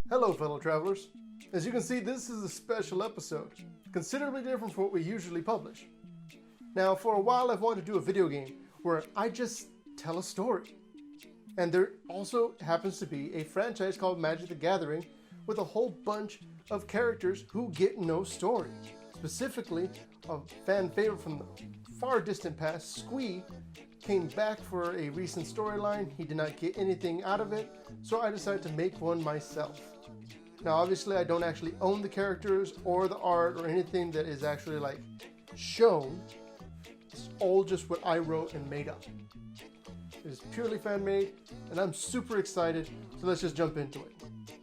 Hello fellow travelers. As you can see, this is a special episode, considerably different from what we usually publish. Now for a while I've wanted to do a video game where I just tell a story. And there also happens to be a franchise called Magic the Gathering with a whole bunch of characters who get no story. Specifically, a fan favorite from the far distant past, Squee, came back for a recent storyline. He did not get anything out of it, so I decided to make one myself. Now obviously I don't actually own the characters or the art or anything that is actually like shown. It's all just what I wrote and made up. It is purely fan made and I'm super excited, so let's just jump into it.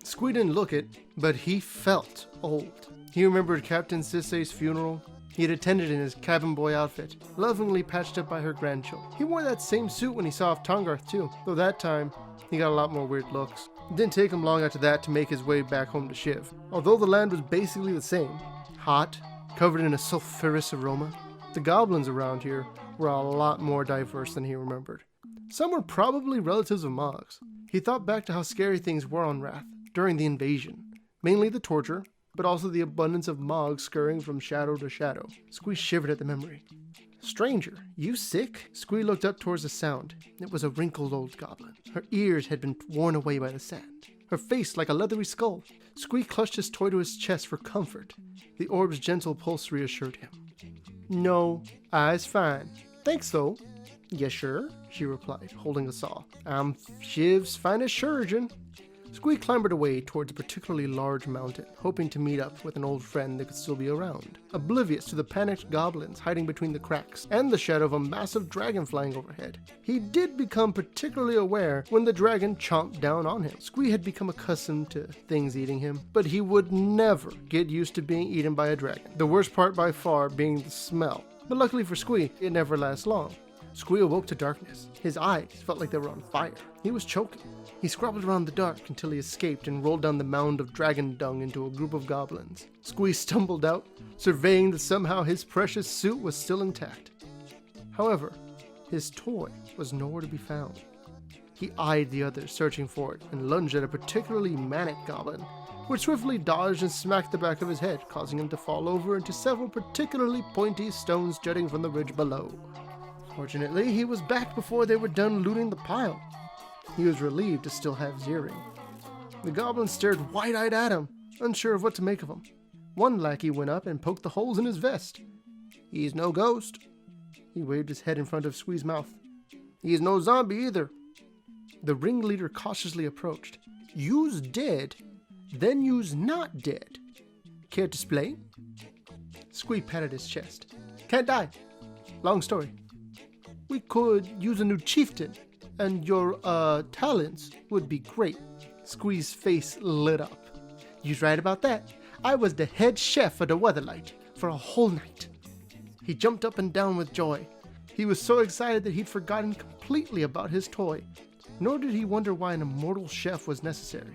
Squee didn't look it, but he felt old. He remembered Captain Sisay's funeral. He had attended in his cabin boy outfit, lovingly patched up by her grandchildren. He wore that same suit when he saw off Tongarth too, though that time he got a lot more weird looks. It didn't take him long after that to make his way back home to Shiv. Although the land was basically the same, hot, covered in a sulphurous aroma, the goblins around here were a lot more diverse than he remembered. Some were probably relatives of Moggs. He thought back to how scary things were on Wrath during the invasion, mainly the torture, but also the abundance of Moggs scurrying from shadow to shadow. Squee shivered at the memory. Stranger, you sick? Squee looked up towards the sound. It was a wrinkled old goblin. Her ears had been worn away by the sand, her face like a leathery skull. Squee clutched his toy to his chest for comfort. The orb's gentle pulse reassured him. No, I's fine. Thanks though. Yes, sure, she replied, holding a saw. I'm Shiv's finest surgeon. Squee clambered away towards a particularly large mountain, hoping to meet up with an old friend that could still be around, oblivious to the panicked goblins hiding between the cracks and the shadow of a massive dragon flying overhead. He did become particularly aware when the dragon chomped down on him. Squee had become accustomed to things eating him, but he would never get used to being eaten by a dragon, the worst part by far being the smell. But luckily for Squee, it never lasts long. Squee awoke to darkness. His eyes felt like they were on fire. He was choking. He scrabbled around the dark until he escaped and rolled down the mound of dragon dung into a group of goblins. Squee stumbled out, surveying that somehow his precious suit was still intact. However, his toy was nowhere to be found. He eyed the others, searching for it, and lunged at a particularly manic goblin, which swiftly dodged and smacked the back of his head, causing him to fall over into several particularly pointy stones jutting from the ridge below. Fortunately, he was back before they were done looting the pile. He was relieved to still have his earring. The goblins stared wide-eyed at him, unsure of what to make of him. One lackey went up and poked the holes in his vest. He's no ghost. He waved his head in front of Squee's mouth. He's no zombie either. The ringleader cautiously approached. You's dead, then you's not dead. Care to explain? Squee patted his chest. Can't die. Long story. We could use a new chieftain, and your, talents would be great. Squee's face lit up. You's right about that. I was the head chef of the Weatherlight for a whole night. He jumped up and down with joy. He was so excited that he'd forgotten completely about his toy, nor did he wonder why an immortal chef was necessary.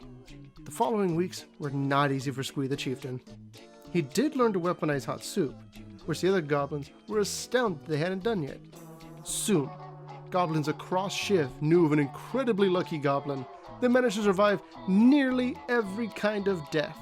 The following weeks were not easy for Squee the chieftain. He did learn to weaponize hot soup, which the other goblins were astounded they hadn't done yet. Soon, goblins across Shiv knew of an incredibly lucky goblin that managed to survive nearly every kind of death.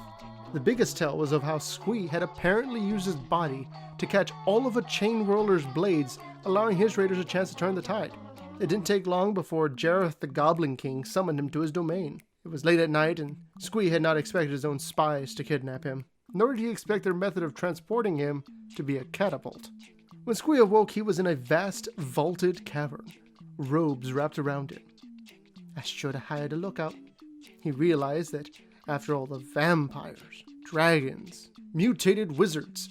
The biggest tell was of how Squee had apparently used his body to catch all of a chain roller's blades, allowing his raiders a chance to turn the tide. It didn't take long before Jareth the Goblin King summoned him to his domain. It was late at night, and Squee had not expected his own spies to kidnap him, nor did he expect their method of transporting him to be a catapult. When Squee awoke, he was in a vast, vaulted cavern, robes wrapped around him. I should have hired a lookout. He realized that after all the vampires, dragons, mutated wizards,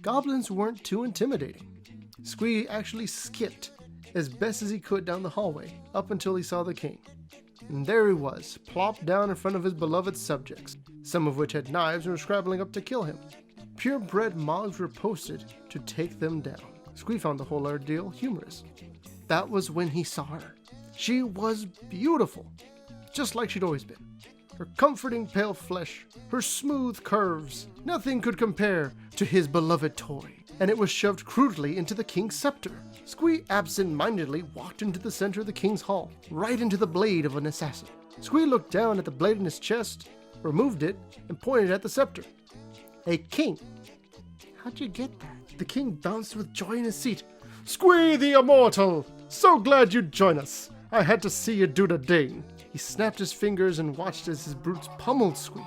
goblins weren't too intimidating. Squee actually skipped as best as he could down the hallway, up until he saw the king. And there he was, plopped down in front of his beloved subjects, some of which had knives and were scrabbling up to kill him. Purebred Moggs were posted to take them down. Squee found the whole ordeal humorous. That was when he saw her. She was beautiful, just like she'd always been. Her comforting pale flesh, her smooth curves, nothing could compare to his beloved toy, and it was shoved crudely into the king's scepter. Squee absent-mindedly walked into the center of the king's hall, right into the blade of an assassin. Squee looked down at the blade in his chest removed it, and pointed at the scepter. A king. How'd you get that? The king bounced with joy in his seat. Squee the Immortal! So glad you'd join us. I had to see you do the ding. He snapped his fingers and watched as his brutes pummeled Squee,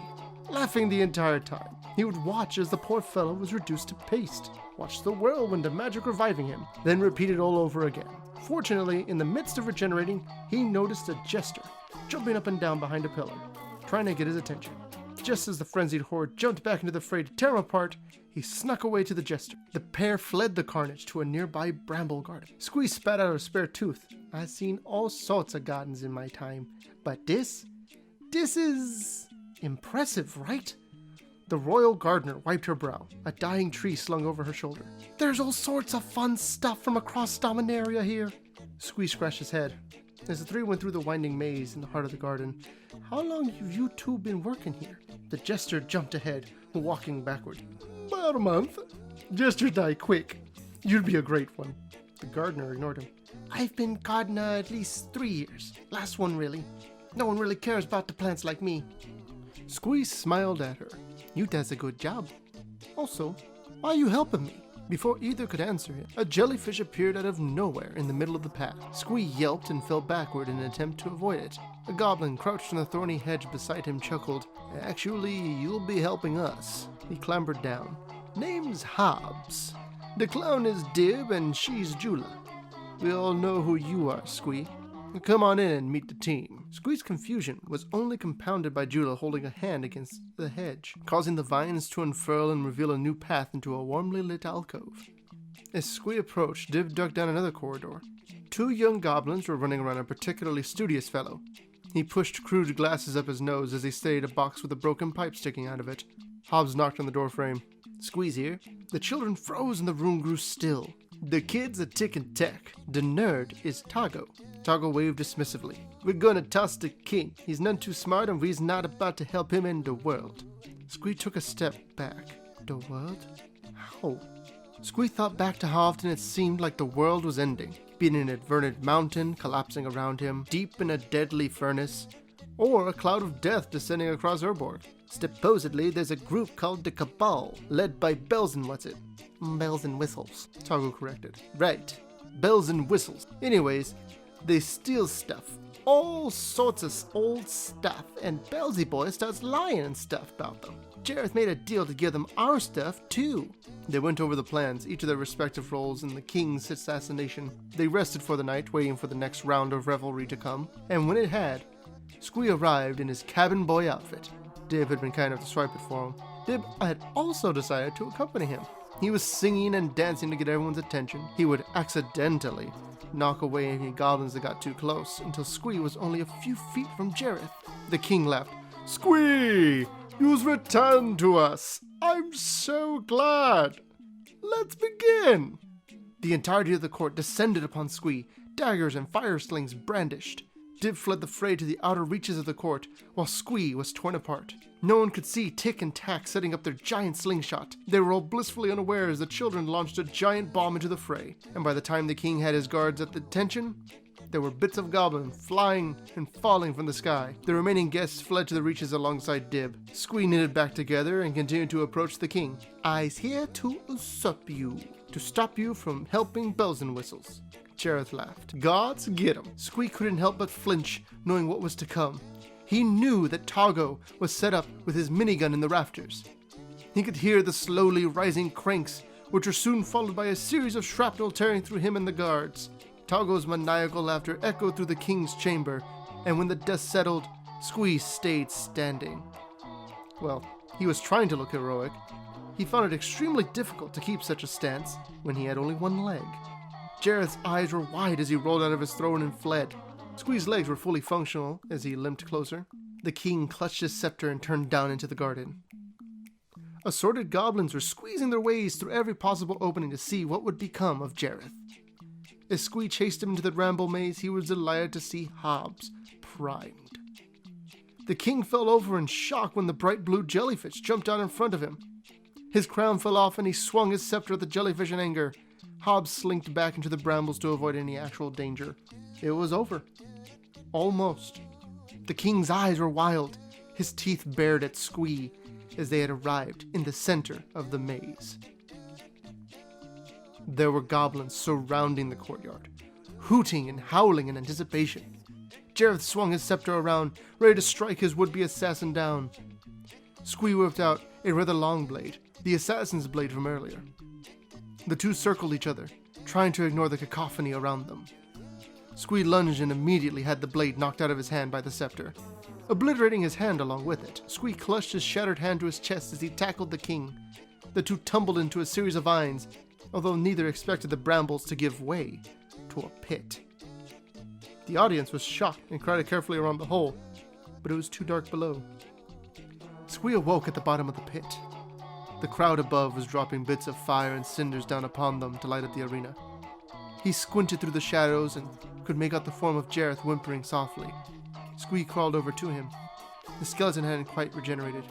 laughing the entire time. He would watch as the poor fellow was reduced to paste, watch the whirlwind of magic reviving him, then repeat it all over again. Fortunately, in the midst of regenerating, he noticed a jester jumping up and down behind a pillar, trying to get his attention. Just as the frenzied horde jumped back into the fray to tear him apart, he snuck away to the jester. The pair fled the carnage to a nearby bramble garden. Squee spat out a spare tooth. I've seen all sorts of gardens in my time, but this is impressive, right? The royal gardener wiped her brow, a dying tree slung over her shoulder. There's all sorts of fun stuff from across Dominaria here. Squee scratched his head. As the three went through the winding maze in the heart of the garden, how long have you two been working here? The jester jumped ahead, walking backward. About a month. Jester die quick. You'd be a great one. The gardener ignored him. I've been gardener at least 3 years. Last one, really. No one really cares about the plants like me. Squee smiled at her. You does a good job. Also, why are you helping me? Before either could answer him, a jellyfish appeared out of nowhere in the middle of the path. Squee yelped and fell backward in an attempt to avoid it. A goblin crouched in the thorny hedge beside him chuckled. Actually, you'll be helping us. He clambered down. Name's Hobbs. The clown is Dib and she's Jula. We all know who you are, Squee. Come on in and meet the team. Squee's confusion was only compounded by Jula holding a hand against the hedge, causing the vines to unfurl and reveal a new path into a warmly lit alcove. As Squee approached, Dib ducked down another corridor. 2 young goblins were running around a particularly studious fellow. He pushed crude glasses up his nose as he studied a box with a broken pipe sticking out of it. Hobbs knocked on the doorframe. Squee's here. The children froze and the room grew still. The kid's a tick and tack. The nerd is Tago. Tago waved dismissively. We're gonna toss the king. He's none too smart and we's not about to help him end the world. Squee took a step back. The world? How? Squee thought back to how often it seemed like the world was ending. Be it an inverted mountain collapsing around him, deep in a deadly furnace, or a cloud of death descending across Urborg. Supposedly, there's a group called the Cabal, led by Bells and what's it? Bells and Whistles, Tago corrected. Right, bells and whistles. Anyways, they steal stuff. All sorts of old stuff, and Belsy Boy starts lying and stuff about them. Jareth made a deal to give them our stuff, too. They went over the plans, each of their respective roles in the king's assassination. They rested for the night, waiting for the next round of revelry to come, and when it had, Squee arrived in his cabin boy outfit. Dib had been kind enough to swipe it for him. Dib had also decided to accompany him. He was singing and dancing to get everyone's attention. He would accidentally knock away any goblins that got too close, until Squee was only a few feet from Jareth. The king laughed. Squee! You've returned to us! I'm so glad! Let's begin! The entirety of the court descended upon Squee, daggers and fire slings brandished. Dib fled the fray to the outer reaches of the court, while Squee was torn apart. No one could see Tick and Tack setting up their giant slingshot. They were all blissfully unaware as the children launched a giant bomb into the fray, and by the time the king had his guards at attention, there were bits of goblin flying and falling from the sky. The remaining guests fled to the reaches alongside Dib. Squee knitted back together and continued to approach the king. I's here to usurp you, to stop you from helping Bells and Whistles. Jareth laughed. Gods get 'em. Squee couldn't help but flinch, knowing what was to come. He knew that Tago was set up with his minigun in the rafters. He could hear the slowly rising cranks, which were soon followed by a series of shrapnel tearing through him and the guards. Tago's maniacal laughter echoed through the king's chamber, and when the dust settled, Squee stayed standing. Well, he was trying to look heroic. He found it extremely difficult to keep such a stance when he had only one leg. Jareth's eyes were wide as he rolled out of his throne and fled. Squee's legs were fully functional as he limped closer. The king clutched his scepter and turned down into the garden. Assorted goblins were squeezing their ways through every possible opening to see what would become of Jareth. As Squee chased him into the bramble maze, he was delighted to see Hobbs, primed. The king fell over in shock when the bright blue jellyfish jumped out in front of him. His crown fell off and he swung his scepter at the jellyfish in anger. Hobbs slinked back into the brambles to avoid any actual danger. It was over. Almost. The king's eyes were wild. his teeth bared at Squee as they had arrived in the center of the maze. There were goblins surrounding the courtyard, hooting and howling in anticipation. Jareth swung his scepter around, ready to strike his would-be assassin down. Squee whipped out a rather long blade, the assassin's blade from earlier. The two circled each other, trying to ignore the cacophony around them. Squee lunged and immediately had the blade knocked out of his hand by the scepter, obliterating his hand along with it. Squee clutched his shattered hand to his chest as he tackled the king. The two tumbled into a series of vines, although neither expected the brambles to give way to a pit. The audience was shocked and crowded carefully around the hole, but it was too dark below. Squee awoke at the bottom of the pit. The crowd above was dropping bits of fire and cinders down upon them to light up the arena. He squinted through the shadows and could make out the form of Jareth whimpering softly. Squee crawled over to him. The skeleton hadn't quite regenerated.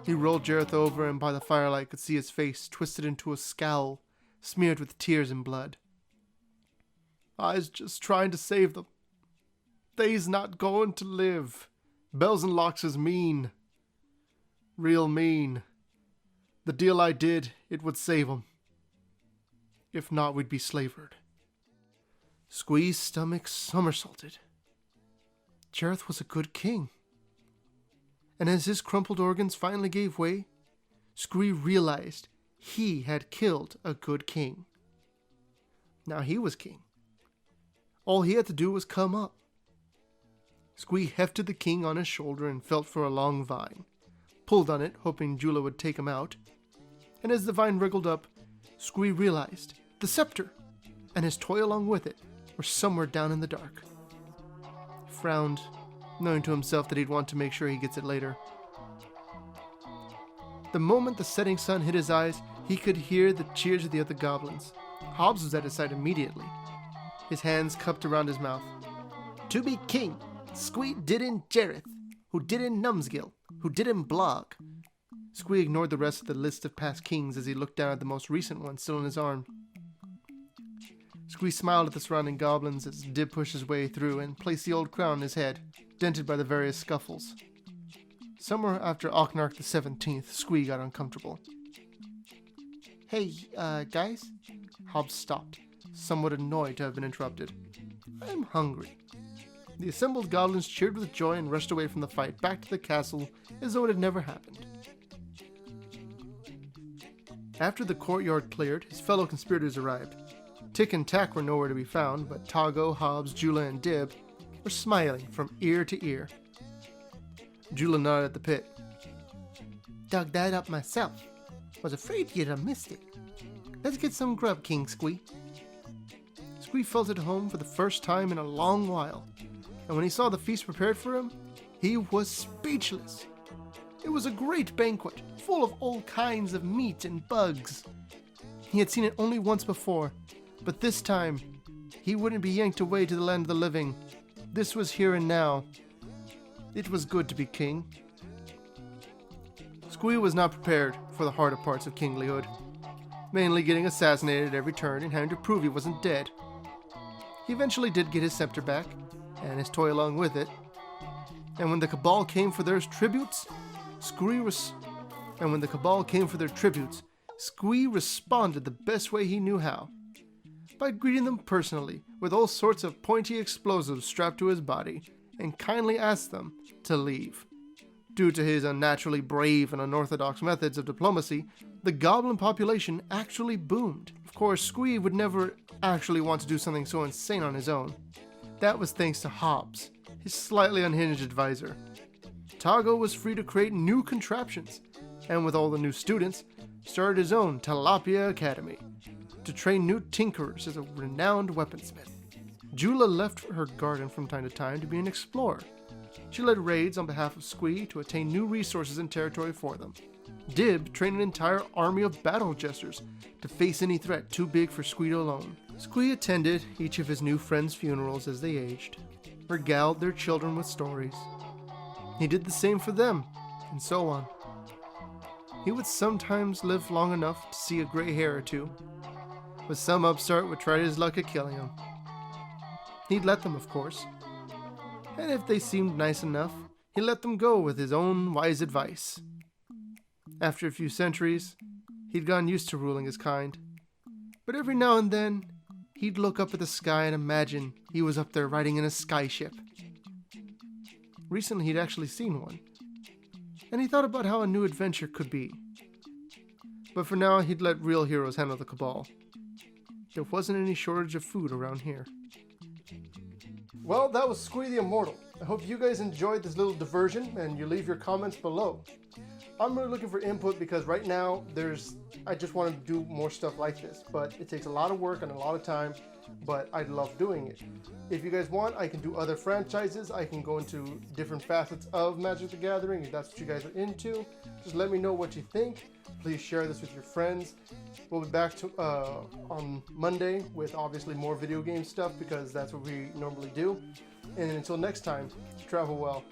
He rolled Jareth over and by the firelight could see his face twisted into a scowl, smeared with tears and blood. "I's just trying to save them. They's not going to live. Bells and Locks is mean. Real mean. The deal I did, it would save them. If not, we'd be slavered." Squee's stomach somersaulted. Jareth was a good king. And as his crumpled organs finally gave way, Squee realized he had killed a good king. Now he was king. All he had to do was come up. Squee hefted the king on his shoulder and felt for a long vine, pulled on it, hoping Jula would take him out. And as the vine wriggled up, Squee realized the scepter and his toy along with it were somewhere down in the dark. He frowned, knowing to himself that he'd want to make sure he gets it later. The moment the setting sun hit his eyes, he could hear the cheers of the other goblins. Hobbs was at his side immediately, his hands cupped around his mouth. "To be king, Squee did in Jareth, who did in Numsgill, who did in Blog." Squee ignored the rest of the list of past kings as he looked down at the most recent one still in his arm. Squee smiled at the surrounding goblins as Dib pushed his way through and placed the old crown on his head, dented by the various scuffles. Somewhere after Ochnarch the 17th, Squee got uncomfortable. "Hey, guys?" Hobbs stopped, somewhat annoyed to have been interrupted. "I'm hungry." The assembled goblins cheered with joy and rushed away from the fight back to the castle as though it had never happened. After the courtyard cleared, his fellow conspirators arrived. Tick and Tack were nowhere to be found, but Tago, Hobbs, Jula, and Dib were smiling from ear to ear. Jula nodded at the pit. "Dug that up myself. Was afraid you'd have missed it. Let's get some grub, King Squee." Squee felt at home for the first time in a long while, and when he saw the feast prepared for him, he was speechless. It was a great banquet, full of all kinds of meat and bugs. He had seen it only once before, but this time, he wouldn't be yanked away to the land of the living. This was here and now. It was good to be king. Squee was not prepared for the harder parts of kinglyhood, mainly getting assassinated at every turn and having to prove he wasn't dead. He eventually did get his scepter back, and his toy along with it, and when the Cabal came for their tributes, Squee responded the best way he knew how, by greeting them personally with all sorts of pointy explosives strapped to his body, and kindly asked them to leave. Due to his unnaturally brave and unorthodox methods of diplomacy, the goblin population actually boomed. Of course, Squee would never actually want to do something so insane on his own. That was thanks to Hobbs, his slightly unhinged advisor. Tago was free to create new contraptions, and with all the new students, started his own Tilapia Academy to train new tinkerers as a renowned weaponsmith. Jula left her garden from time to time to be an explorer. She led raids on behalf of Squee to attain new resources and territory for them. Dib trained an entire army of battle jesters to face any threat too big for Squee alone. Squee attended each of his new friends' funerals as they aged, regaled their children with stories. He did the same for them, and so on. He would sometimes live long enough to see a gray hair or two, but some upstart would try his luck at killing him. He'd let them, of course, and if they seemed nice enough, he let them go with his own wise advice. After a few centuries, he'd gotten used to ruling his kind. But every now and then, he'd look up at the sky and imagine he was up there riding in a skyship. Recently, he'd actually seen one, and he thought about how a new adventure could be. But for now, he'd let real heroes handle the cabal. There wasn't any shortage of food around here. Well, that was Squee the Immortal. I hope you guys enjoyed this little diversion, and you leave your comments below. I'm really looking for input because right now I just want to do more stuff like this, but it takes a lot of work and a lot of time, but I love doing it. If you guys want, I can do other franchises. I can go into different facets of Magic the Gathering if that's what you guys are into. Just let me know what you think. Please share this with your friends. We'll be back on Monday with obviously more video game stuff because that's what we normally do. And until next time, travel well.